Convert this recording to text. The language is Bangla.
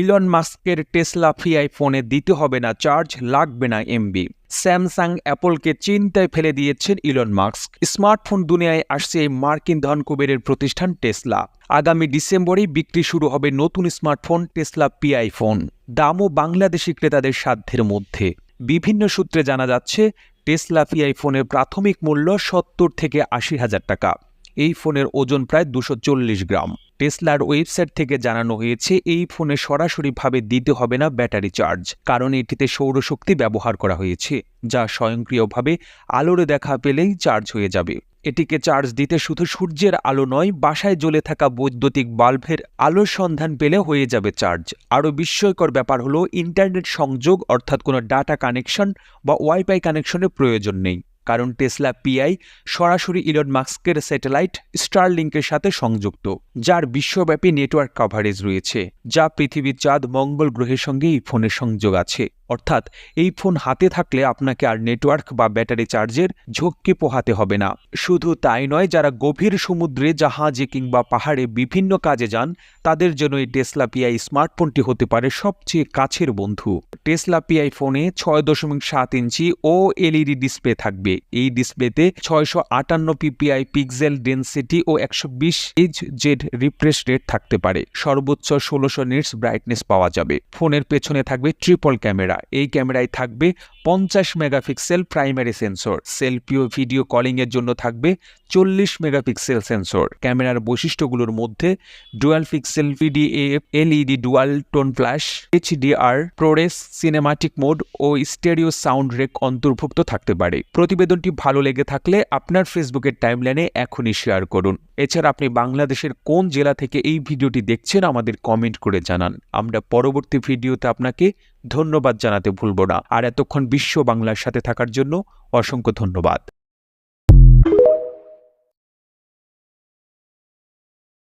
ইলন মাস্কের টেসলা ফিআই ফোনে দিতে হবে না চার্জ, লাগবে না এমবি। স্যামসাং অ্যাপলকে চিন্তায় ফেলে দিয়েছেন ইলন মাস্ক। স্মার্টফোন দুনিয়ায় আসছে এই মার্কিন ধনকুবেরের প্রতিষ্ঠান টেসলা। আগামী ডিসেম্বরেই বিক্রি শুরু হবে নতুন স্মার্টফোন টেসলা পিআই ফোন। দামও বাংলাদেশি ক্রেতাদের সাধ্যের মধ্যে। বিভিন্ন সূত্রে জানা যাচ্ছে টেসলা পিআই ফোনের প্রাথমিক মূল্য ৭০ থেকে ৮০ হাজার টাকা। এই ফোনের ওজন প্রায় ২৪০ গ্রাম। টেসলার ওয়েবসাইট থেকে জানানো হয়েছে এই ফোনে সরাসরিভাবে দিতে হবে না ব্যাটারি চার্জ, কারণ এটিতে সৌরশক্তি ব্যবহার করা হয়েছে, যা স্বয়ংক্রিয়ভাবে আলোর দেখা পেলেই চার্জ হয়ে যাবে। এটিকে চার্জ দিতে শুধু সূর্যের আলো নয়, বাসায় জ্বলে থাকা বৈদ্যুতিক বাল্বের আলোর সন্ধান পেলে হয়ে যাবে চার্জ। আরও বিস্ময়কর ব্যাপার হলো ইন্টারনেট সংযোগ, অর্থাৎ কোনো ডাটা কানেকশন বা ওয়াইফাই কানেকশনের প্রয়োজন নেই, কারণ টেসলা পিআই সরাসরি ইলন মাস্কের স্যাটেলাইট স্টারলিংকের সাথে সংযুক্ত, যার বিশ্বব্যাপী নেটওয়ার্ক কভারেজ রয়েছে, যা পৃথিবীর চাঁদ মঙ্গল গ্রহের সঙ্গে এই ফোনের সংযোগ আছে। অর্থাৎ এই ফোন হাতে থাকলে আপনাকে আর নেটওয়ার্ক বা ব্যাটারি চার্জের ঝক্কি পোহাতে হবে না। শুধু তাই নয়, যারা গভীর সমুদ্রে, জাহাজে কিংবা পাহাড়ে বিভিন্ন কাজে যান, তাদের জন্য এই টেসলা পিআই স্মার্টফোনটি হতে পারে সবচেয়ে কাছের বন্ধু। টেসলা পিআই ফোনে ৬.৭ ইঞ্চি OLED ডিসপ্লে থাকবে। এই ডিসপ্লেতে ৬৫৮ পিপিআই পিক্সেল ডেনসিটি ও ১২০ Hz রিফ্রেশ রেট থাকতে পারে। সর্বোচ্চ ১৬০০ নিটস ব্রাইটনেস পাওয়া যাবে। ফোনের পেছনে থাকবে ট্রিপল ক্যামেরা। এই ক্যামেরায় থাকবে ৫০ মেগাপিক্সেল প্রাইমারি সেন্সর। সেলফি ও ভিডিও কলিং এর জন্য থাকবে ৪০ মেগাপিক্সেল সেন্সর। ক্যামেরার বৈশিষ্ট্যগুলোর মধ্যে dual pixel PDAF LED dual tone flash, HDR, ProRes, cinematic mode ও স্টেরিও সাউন্ড রেক অন্তর্ভুক্ত থাকতে পারে। প্রতিবেদনটি ভালো লেগে থাকলে আপনার ফেসবুকের টাইমলাইনে এখনই শেয়ার করুন। এছাড়া আপনি বাংলাদেশের কোন জেলা থেকে এই ভিডিওটি দেখছেন আমাদের কমেন্ট করে জানান। আমরা পরবর্তী ভিডিওতে আপনাকে ধন্যবাদ জানাতে ভুলব না। আর এতক্ষণ বিশ্ব বাংলার সাথে থাকার জন্য অসংখ্য ধন্যবাদ।